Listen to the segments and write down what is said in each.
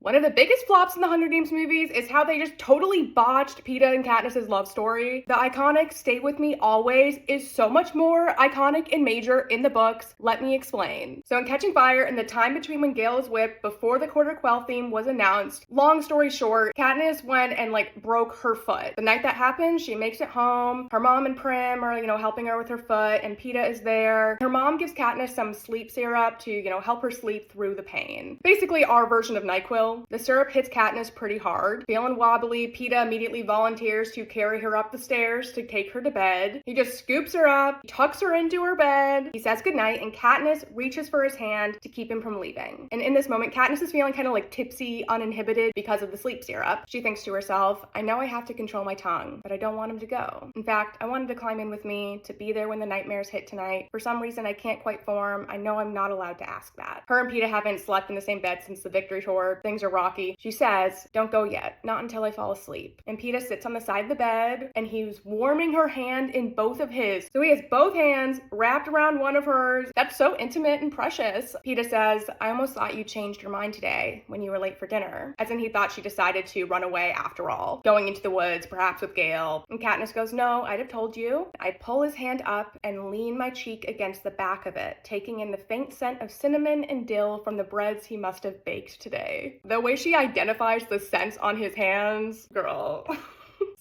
One of the biggest flops in the Hunger Games movies is how they just totally botched Peeta and Katniss's love story. The iconic "Stay with me always" is so much more iconic and major in the books. Let me explain. So in Catching Fire, in the time between when Gale was whipped before the Quarter Quell theme was announced, long story short, Katniss went and broke her foot. The night that happened, she makes it home. Her mom and Prim are, helping her with her foot, and Peeta is there. Her mom gives Katniss some sleep syrup to, help her sleep through the pain. Basically our version of NyQuil. The syrup hits Katniss pretty hard. Feeling wobbly, Peeta immediately volunteers to carry her up the stairs to take her to bed. He just scoops her up, tucks her into her bed. He says goodnight, and Katniss reaches for his hand to keep him from leaving. And in this moment, Katniss is feeling kind of tipsy, uninhibited because of the sleep syrup. She thinks to herself, I know I have to control my tongue, but I don't want him to go. In fact, I want him to climb in with me, to be there when the nightmares hit tonight. For some reason, I can't quite form. I know I'm not allowed to ask that. Her and Peeta haven't slept in the same bed since the victory tour. Things are rocky. She says, don't go yet. Not until I fall asleep. And Peeta sits on the side of the bed, and he's warming her hand in both of his. So he has both hands wrapped around one of hers. That's so intimate and precious. Peeta says, I almost thought you changed your mind today when you were late for dinner. As in he thought she decided to run away after all, going into the woods, perhaps with Gale. And Katniss goes, no, I'd have told you. I pull his hand up and lean my cheek against the back of it, taking in the faint scent of cinnamon and dill from the breads he must have baked today. The way she identifies the scents on his hands, girl.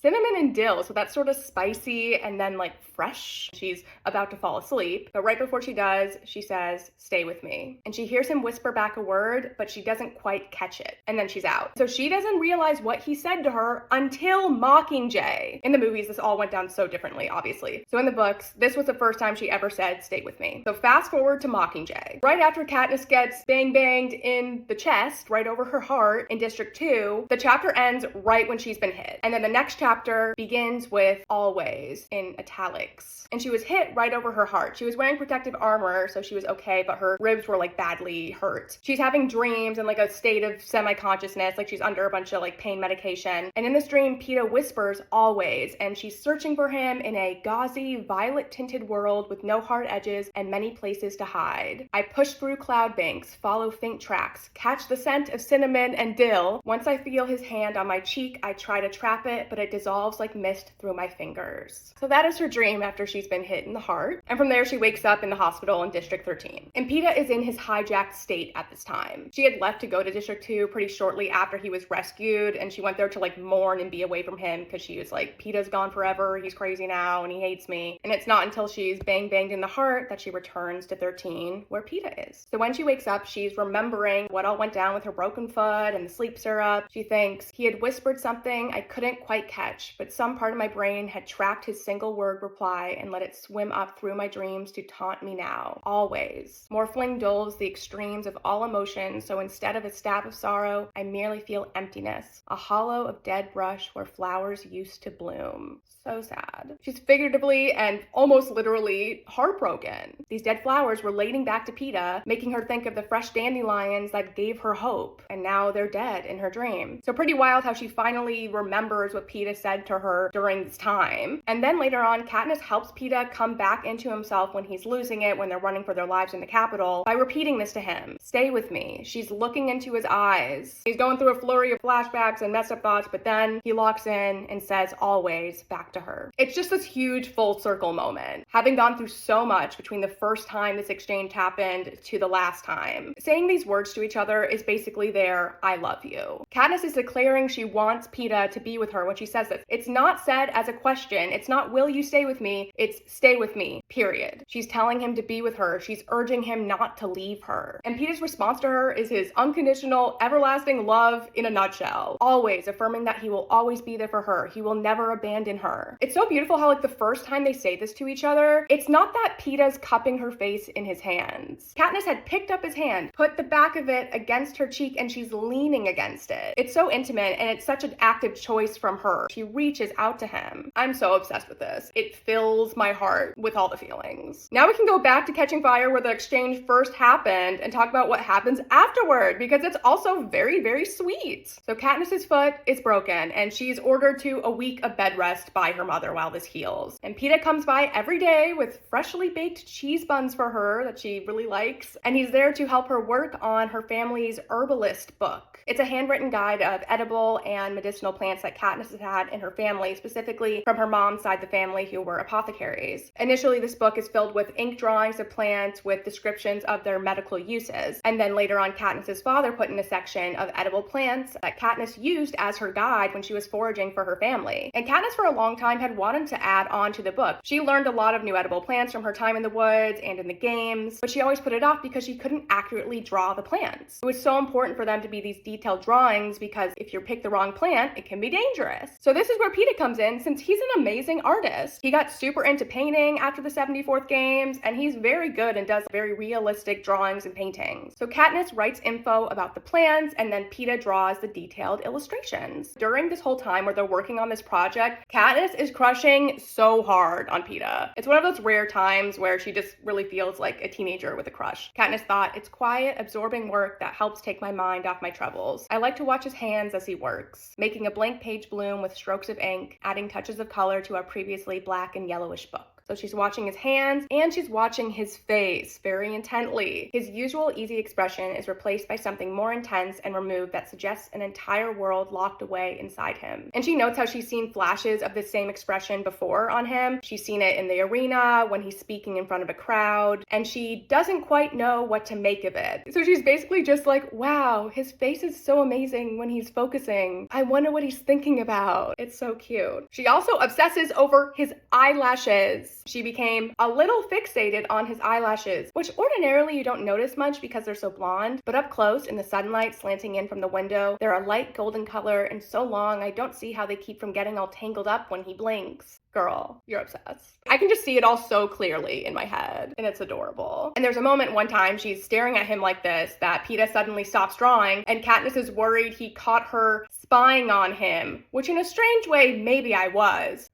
Cinnamon and dill, so that's sort of spicy and then fresh. She's about to fall asleep, but right before she does, she says, stay with me. And she hears him whisper back a word, but she doesn't quite catch it. And then she's out. So she doesn't realize what he said to her until Mockingjay. In the movies, this all went down so differently, obviously. So in the books, this was the first time she ever said, stay with me. So fast forward to Mockingjay. Right after Katniss gets banged in the chest, right over her heart in District 2, the chapter ends right when she's been hit. And then the next chapter begins with always in italics. And she was hit right over her heart. She was wearing protective armor, so she was okay, but her ribs were badly hurt. She's having dreams and a state of semi-consciousness, she's under a bunch of pain medication. And in this dream, Peeta whispers always, and she's searching for him in a gauzy, violet-tinted world with no hard edges and many places to hide. I push through cloud banks, follow faint tracks, catch the scent of cinnamon and dill. Once I feel his hand on my cheek, I try to trap it, but it dissolves like mist through my fingers. So that is her dream after she's been hit in the heart. And from there, she wakes up in the hospital in District 13. And Peeta is in his hijacked state at this time. She had left to go to District 2 pretty shortly after he was rescued, and she went there to mourn and be away from him because she was Peeta's gone forever, he's crazy now, and he hates me. And it's not until she's banged in the heart that she returns to 13, where Peeta is. So when she wakes up, she's remembering what all went down with her broken foot and the sleep syrup. She thinks, he had whispered something I couldn't quite catch, but some part of my brain had tracked his single word reply and let it swim up through my dreams to taunt me now. Always. Morphling dulls the extremes of all emotion, so instead of a stab of sorrow, I merely feel emptiness, a hollow of dead brush where flowers used to bloom. So sad. She's figuratively and almost literally heartbroken. These dead flowers relating back to Peeta, making her think of the fresh dandelions that gave her hope, and now they're dead in her dream. So pretty wild how she finally remembers what Peeta said to her during this time. And then later on, Katniss helps Peeta come back into himself when he's losing it, when they're running for their lives in the Capitol, by repeating this to him. Stay with me. She's looking into his eyes. He's going through a flurry of flashbacks and messed up thoughts, but then he locks in and says always back to her. It's just this huge full circle moment. Having gone through so much between the first time this exchange happened to the last time, saying these words to each other is basically their I love you. Katniss is declaring she wants Peeta to be with her when she says this. It's not said as a question. It's not will you stay with me? It's stay with me, period. She's telling him to be with her. She's urging him not to leave her. And Peeta's response to her is his unconditional, everlasting love in a nutshell. Always affirming that he will always be there for her. He will never abandon her. It's so beautiful how the first time they say this to each other, it's not that Peeta's cupping her face in his hands. Katniss had picked up his hand, put the back of it against her cheek, and she's leaning against it. It's so intimate, and it's such an active choice from her she reaches out to him. I'm so obsessed with this. It fills my heart with all the feelings. Now we can go back to Catching Fire where the exchange first happened and talk about what happens afterward, because it's also very, very sweet. So Katniss's foot is broken and she's ordered to a week of bed rest by her mother while this heals. And Peeta comes by every day with freshly baked cheese buns for her that she really likes, and he's there to help her work on her family's herbalist book. It's a handwritten guide of edible and medicinal plants that Katniss has had in her family, specifically from her mom's side of the family who were apothecaries. Initially, this book is filled with ink drawings of plants with descriptions of their medical uses, and then later on Katniss's father put in a section of edible plants that Katniss used as her guide when she was foraging for her family. And Katniss for a long time had wanted to add on to the book. She learned a lot of new edible plants from her time in the woods and in the games, but she always put it off because she couldn't accurately draw the plants. It was so important for them to be these detailed drawings because if you pick the wrong plant, it can be dangerous. So this is where Peeta comes in, since he's an amazing artist. He got super into painting after the 74th games, and he's very good and does very realistic drawings and paintings. So Katniss writes info about the plants, and then Peeta draws the detailed illustrations. During this whole time where they're working on this project, Katniss is crushing so hard on Peeta. It's one of those rare times where she just really feels like a teenager with a crush. Katniss thought, "It's quiet, absorbing work that helps take my mind off my troubles. I like to watch his hands as he works, making a blank page bloom with strokes of ink, adding touches of color to a previously black and yellowish book." So she's watching his hands and she's watching his face very intently. His usual easy expression is replaced by something more intense and removed that suggests an entire world locked away inside him. And she notes how she's seen flashes of this same expression before on him. She's seen it in the arena when he's speaking in front of a crowd, and she doesn't quite know what to make of it. So she's basically just like, wow, his face is so amazing when he's focusing. I wonder what he's thinking about. It's so cute. She also obsesses over his eyelashes. She became a little fixated on his eyelashes, which ordinarily you don't notice much because they're so blonde, but up close in the sunlight slanting in from the window, they're a light golden color and so long I don't see how they keep from getting all tangled up when he blinks. Girl, you're obsessed. I can just see it all so clearly in my head, and it's adorable. And there's a moment one time she's staring at him like this that Peeta suddenly stops drawing, and Katniss is worried he caught her spying on him, which in a strange way, maybe I was.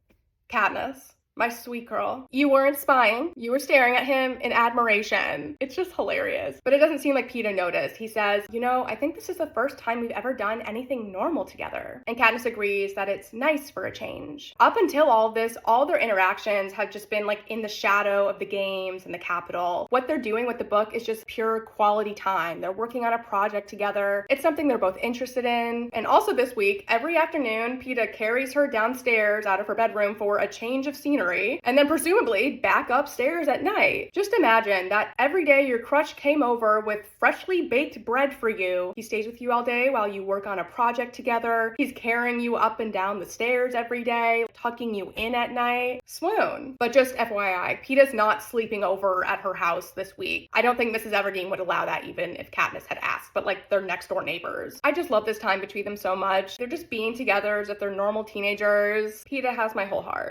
Katniss, my sweet girl, you weren't spying. You were staring at him in admiration. It's just hilarious. But it doesn't seem like Peeta noticed. He says, "You know, I think this is the first time we've ever done anything normal together." And Katniss agrees that it's nice for a change. Up until all of this, all their interactions have just been like in the shadow of the games and the Capitol. What they're doing with the book is just pure quality time. They're working on a project together. It's something they're both interested in. And also this week, every afternoon, Peeta carries her downstairs out of her bedroom for a change of scenery, and then presumably back upstairs at night. Just imagine that every day your crush came over with freshly baked bread for you. He stays with you all day while you work on a project together. He's carrying you up and down the stairs every day, tucking you in at night. Swoon. But just FYI, Peeta's not sleeping over at her house this week. I don't think Mrs. Everdeen would allow that even if Katniss had asked, but like they're next door neighbors. I just love this time between them so much. They're just being together as if they're normal teenagers. Peeta has my whole heart.